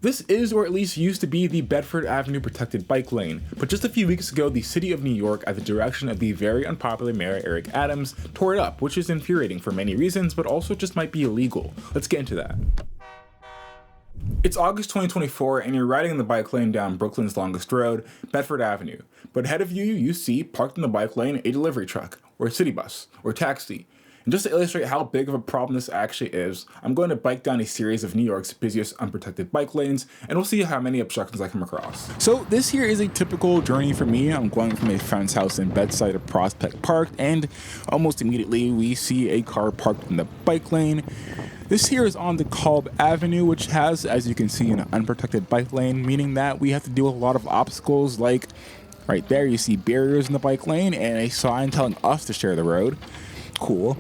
This is, or at least used to be, the Bedford Avenue protected bike lane, but just a few weeks ago the city of New York, at the direction of the very unpopular Mayor Eric Adams, tore it up, which is infuriating for many reasons, but also just might be illegal. Let's get into that. It's August 2024 and you're riding in the bike lane down Brooklyn's longest road, Bedford Avenue, but ahead of you see, parked in the bike lane, a delivery truck, or a city bus, or taxi. And just to illustrate how big of a problem this actually is, I'm going to bike down a series of New York's busiest unprotected bike lanes, and we'll see how many obstructions I come across. So this here is a typical journey for me. I'm going from a friend's house in Bedside to Prospect Park, and almost immediately we see a car parked in the bike lane. This here is on DeKalb Avenue, which has, as you can see, an unprotected bike lane, meaning that we have to deal with a lot of obstacles, like right there you see barriers in the bike lane and a sign telling us to share the road. Cool.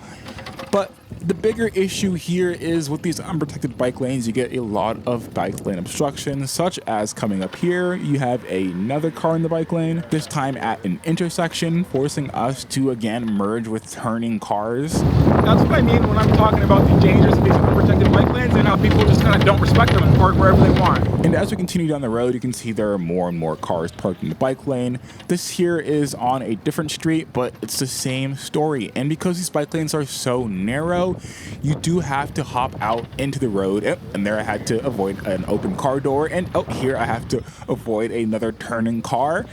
But the bigger issue here is with these unprotected bike lanes, you get a lot of bike lane obstruction, such as coming up here, you have another car in the bike lane, this time at an intersection, forcing us to again merge with turning cars. That's what I mean when I'm talking about the dangers of these unprotected bike lanes and how people just kind of don't respect them and park wherever they want. And as we continue down the road, you can see there are more and more cars parked in the bike lane. This here is on a different street, but it's the same story. And because these bike lanes are so narrow, you do have to hop out into the road. And there I had to avoid an open car door, and here I have to avoid another turning car.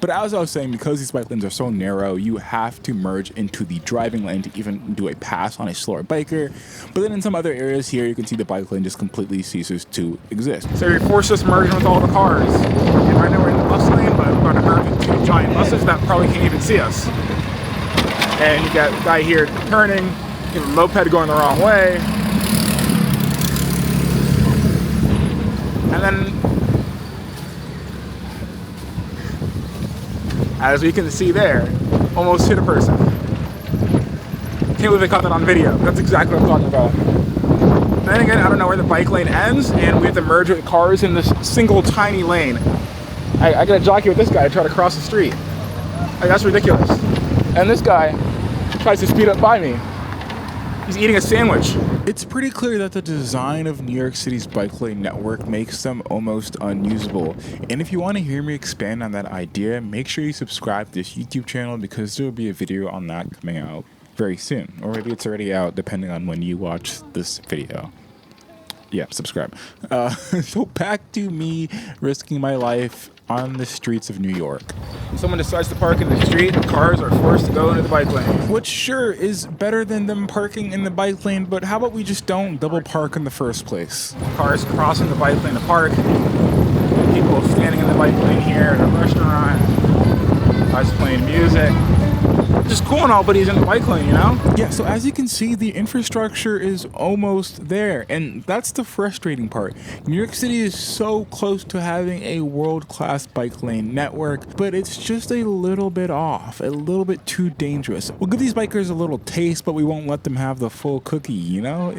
But as I was saying, because these bike lanes are so narrow, you have to merge into the driving lane to even do a pass on a slower biker. But then in some other areas here, you can see the bike lane just completely ceases to exist. So you're forced to merge with all the cars. And right now we're in the bus lane, but we're going to merge with two giant buses that probably can't even see us. And you got a guy here turning, you have a moped going the wrong way. And then, as we can see there, almost hit a person. Can't believe they caught that on video. That's exactly what I'm talking about. And then again, I don't know where the bike lane ends, and we have to merge with cars in this single tiny lane. I gotta jockey with this guy to try to cross the street. Like, that's ridiculous. And this guy tries to speed up by me. He's eating a sandwich. It's pretty clear that the design of New York City's bike lane network makes them almost unusable. And if you want to hear me expand on that idea, make sure you subscribe to this YouTube channel, because there will be a video on that coming out very soon. Or maybe it's already out, depending on when you watch this video. Yeah, subscribe. So back to me risking my life on the streets of New York. Someone decides to park in the street, cars are forced to go into the bike lane. Which sure is better than them parking in the bike lane, but how about we just don't double park in the first place? Cars crossing the bike lane to park. People standing in the bike lane here at a restaurant. Guys playing music. Just cool and all, but he's in the bike lane, you know? Yeah, so as you can see, the infrastructure is almost there, and that's the frustrating part. New York City is so close to having a world-class bike lane network, but it's just a little bit off, a little bit too dangerous. We'll give these bikers a little taste, but we won't let them have the full cookie, you know?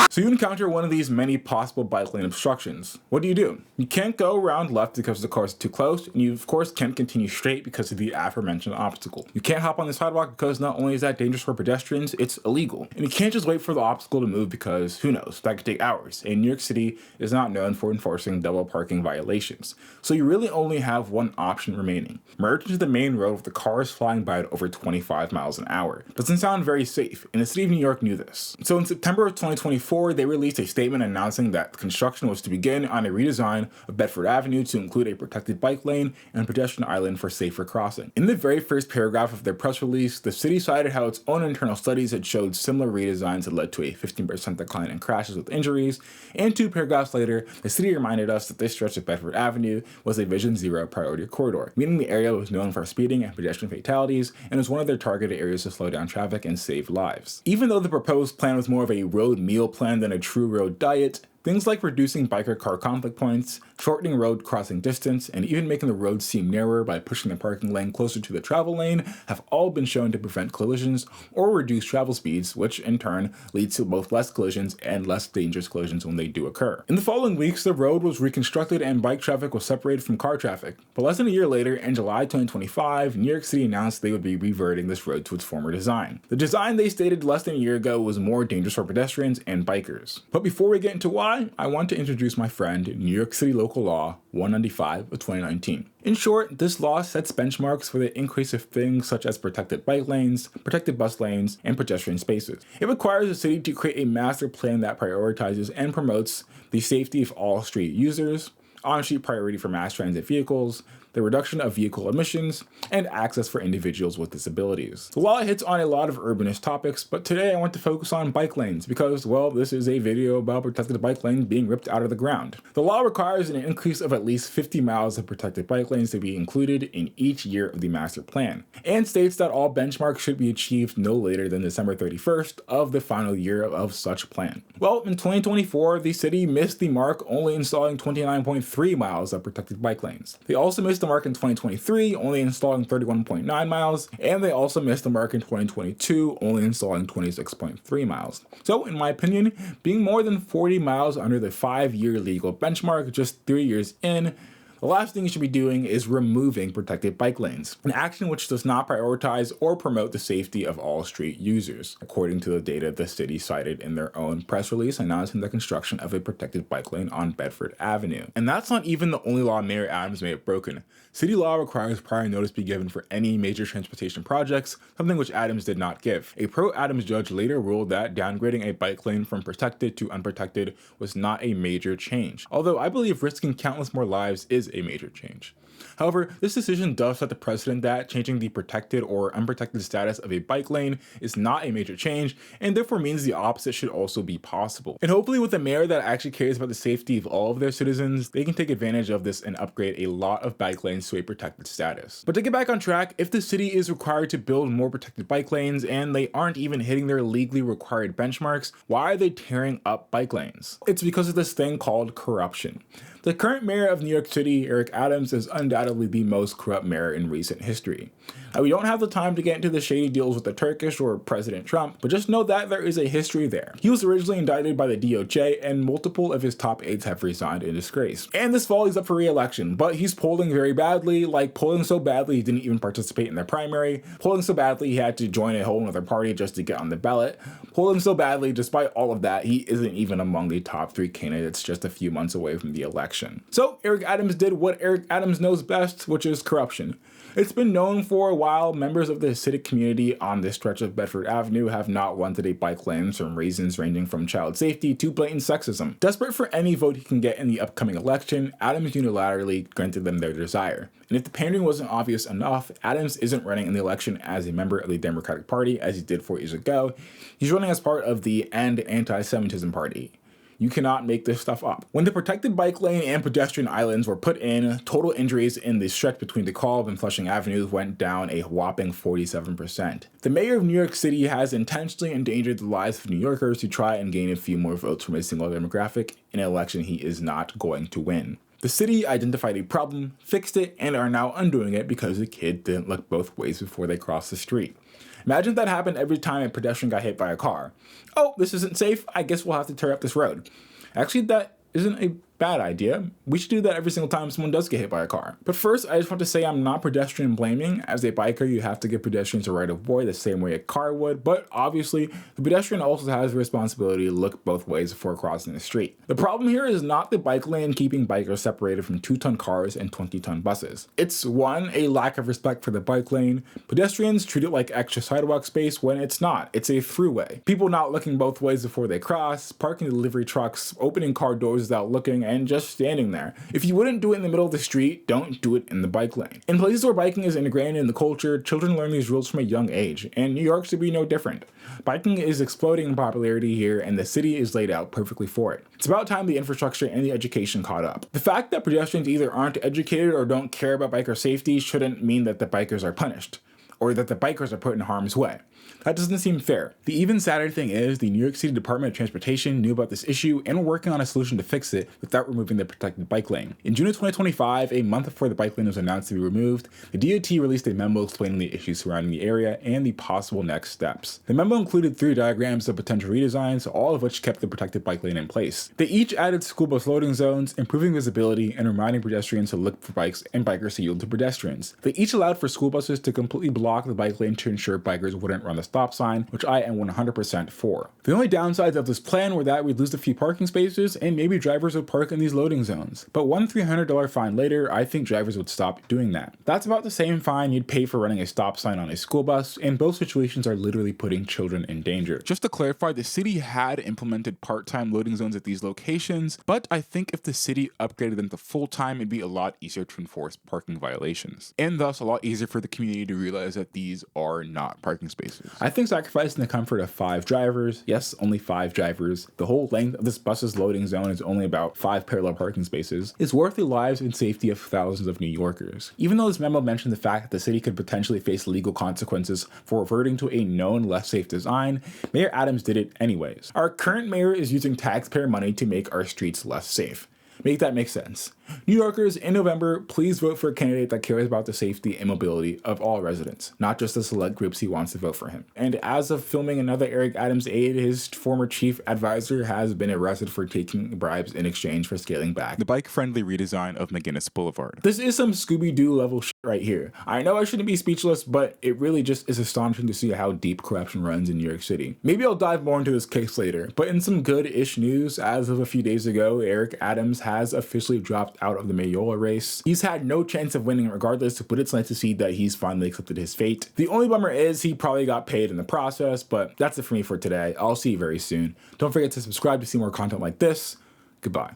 So you encounter one of these many possible bike lane obstructions. What do? You can't go around left because the cars are too close, and you of course can't continue straight because of the aforementioned obstacle. You can't hop on the sidewalk because not only is that dangerous for pedestrians, it's illegal. And you can't just wait for the obstacle to move because, who knows, that could take hours. And New York City is not known for enforcing double parking violations. So you really only have one option remaining. Merge into the main road with the cars flying by at over 25 miles an hour. Doesn't sound very safe, and the city of New York knew this. So in September of 2024, they released a statement announcing that construction was to begin on a redesign of Bedford Avenue to include a protected bike lane and pedestrian island for safer crossing. In the very first paragraph of their press release, the city cited how its own internal studies had showed similar redesigns had led to a 15% decline in crashes with injuries, and 2 paragraphs later, the city reminded us that this stretch of Bedford Avenue was a Vision Zero priority corridor, meaning the area was known for speeding and pedestrian fatalities and was one of their targeted areas to slow down traffic and save lives. Even though the proposed plan was more of a road meal plan than a true road diet, things like reducing biker-car conflict points, shortening road crossing distance, and even making the road seem narrower by pushing the parking lane closer to the travel lane have all been shown to prevent collisions or reduce travel speeds, which in turn leads to both less collisions and less dangerous collisions when they do occur. In the following weeks, the road was reconstructed and bike traffic was separated from car traffic. But less than a year later, in July 2025, New York City announced they would be reverting this road to its former design. The design they stated less than a year ago was more dangerous for pedestrians and bikers. But before we get into why, why, I want to introduce my friend, New York City Local Law 195 of 2019. In short, this law sets benchmarks for the increase of things such as protected bike lanes, protected bus lanes, and pedestrian spaces. It requires the city to create a master plan that prioritizes and promotes the safety of all street users, on-street priority for mass transit vehicles, the reduction of vehicle emissions, and access for individuals with disabilities. The law hits on a lot of urbanist topics, but today I want to focus on bike lanes because, well, this is a video about protected bike lanes being ripped out of the ground. The law requires an increase of at least 50 miles of protected bike lanes to be included in each year of the master plan, and states that all benchmarks should be achieved no later than December 31st of the final year of such plan. Well, in 2024, the city missed the mark, only installing 29.3 miles of protected bike lanes. They also missed the mark in 2023, only installing 31.9 miles, and they also missed the mark in 2022, only installing 26.3 miles. So, in my opinion, being more than 40 miles under the 5-year legal benchmark just 3 years in, the last thing you should be doing is removing protected bike lanes, an action which does not prioritize or promote the safety of all street users, according to the data the city cited in their own press release announcing the construction of a protected bike lane on Bedford Avenue. And that's not even the only law Mayor Adams may have broken. City law requires prior notice be given for any major transportation projects, something which Adams did not give. A pro-Adams judge later ruled that downgrading a bike lane from protected to unprotected was not a major change, although I believe risking countless more lives is a major change. However, this decision does set the precedent that changing the protected or unprotected status of a bike lane is not a major change, and therefore means the opposite should also be possible. And hopefully with a mayor that actually cares about the safety of all of their citizens, they can take advantage of this and upgrade a lot of bike lanes to a protected status. But to get back on track, if the city is required to build more protected bike lanes and they aren't even hitting their legally required benchmarks, why are they tearing up bike lanes? It's because of this thing called corruption. The current mayor of New York City, Eric Adams, is undoubtedly the most corrupt mayor in recent history. Now, we don't have the time to get into the shady deals with the Turkish or President Trump, but just know that there is a history there. He was originally indicted by the DOJ, and multiple of his top aides have resigned in disgrace. And this fall he's up for re-election, but he's polling very badly, like polling so badly he didn't even participate in the primary, polling so badly he had to join a whole other party just to get on the ballot, polling so badly despite all of that he isn't even among the top 3 candidates just a few months away from the election. So Eric Adams did what Eric Adams knows best, which is corruption. It's been known for a while members of the Hasidic community on this stretch of Bedford Avenue have not wanted a bike lane for reasons ranging from child safety to blatant sexism. Desperate for any vote he can get in the upcoming election, Adams unilaterally granted them their desire. And if the pandering wasn't obvious enough, Adams isn't running in the election as a member of the Democratic Party as he did 4 years ago. He's running as part of the End Anti-Semitism Party. You cannot make this stuff up. When the protected bike lane and pedestrian islands were put in, total injuries in the stretch between DeKalb and Flushing Avenues went down a whopping 47%. The mayor of New York City has intentionally endangered the lives of New Yorkers to try and gain a few more votes from a single demographic in an election he is not going to win. The city identified a problem, fixed it, and are now undoing it because the kid didn't look both ways before they crossed the street. Imagine if that happened every time a pedestrian got hit by a car. Oh, this isn't safe. I guess we'll have to tear up this road. Actually, that isn't a bad idea. We should do that every single time someone does get hit by a car. But first, I just want to say I'm not pedestrian blaming. As a biker, you have to give pedestrians a right of way the same way a car would, but obviously, the pedestrian also has the responsibility to look both ways before crossing the street. The problem here is not the bike lane keeping bikers separated from 2-ton cars and 20-ton buses. It's 1, a lack of respect for the bike lane. Pedestrians treat it like extra sidewalk space when it's not. It's a throughway. People not looking both ways before they cross, parking delivery trucks, opening car doors without looking, and just standing there. If you wouldn't do it in the middle of the street, don't do it in the bike lane. In places where biking is ingrained in the culture, children learn these rules from a young age, and New York should be no different. Biking is exploding in popularity here, and the city is laid out perfectly for it. It's about time the infrastructure and the education caught up. The fact that pedestrians either aren't educated or don't care about biker safety shouldn't mean that the bikers are punished, or that the bikers are put in harm's way. That doesn't seem fair. The even sadder thing is the New York City Department of Transportation knew about this issue and were working on a solution to fix it without removing the protected bike lane. In June of 2025, a month before the bike lane was announced to be removed, the DOT released a memo explaining the issues surrounding the area and the possible next steps. The memo included 3 diagrams of potential redesigns, all of which kept the protected bike lane in place. They each added school bus loading zones, improving visibility, and reminding pedestrians to look for bikes and bikers to yield to pedestrians. They each allowed for school buses to completely block block the bike lane to ensure bikers wouldn't run the stop sign, which I am 100% for. The only downsides of this plan were that we'd lose a few parking spaces and maybe drivers would park in these loading zones. But one $300 fine later, I think drivers would stop doing that. That's about the same fine you'd pay for running a stop sign on a school bus, and both situations are literally putting children in danger. Just to clarify, the city had implemented part-time loading zones at these locations, but I think if the city upgraded them to full-time, it'd be a lot easier to enforce parking violations, and thus a lot easier for the community to realize that these are not parking spaces. I think sacrificing the comfort of 5 drivers, yes, only 5 drivers, the whole length of this bus's loading zone is only about 5 parallel parking spaces, is worth the lives and safety of thousands of New Yorkers. Even though this memo mentioned the fact that the city could potentially face legal consequences for reverting to a known less safe design, Mayor Adams did it anyways. Our current mayor is using taxpayer money to make our streets less safe. Make that make sense. New Yorkers, in November, please vote for a candidate that cares about the safety and mobility of all residents, not just the select groups he wants to vote for him. And as of filming another Eric Adams aide, his former chief advisor has been arrested for taking bribes in exchange for scaling back the bike-friendly redesign of McGinnis Boulevard. This is some Scooby-Doo level shit right here. I know I shouldn't be speechless, but it really just is astonishing to see how deep corruption runs in New York City. Maybe I'll dive more into this case later, but in some good-ish news, as of a few days ago, Eric Adams has officially dropped out of the mayoral race. He's had no chance of winning regardless, but it's nice to see that he's finally accepted his fate. The only bummer is he probably got paid in the process, but that's it for me for today. I'll see you very soon. Don't forget to subscribe to see more content like this. Goodbye.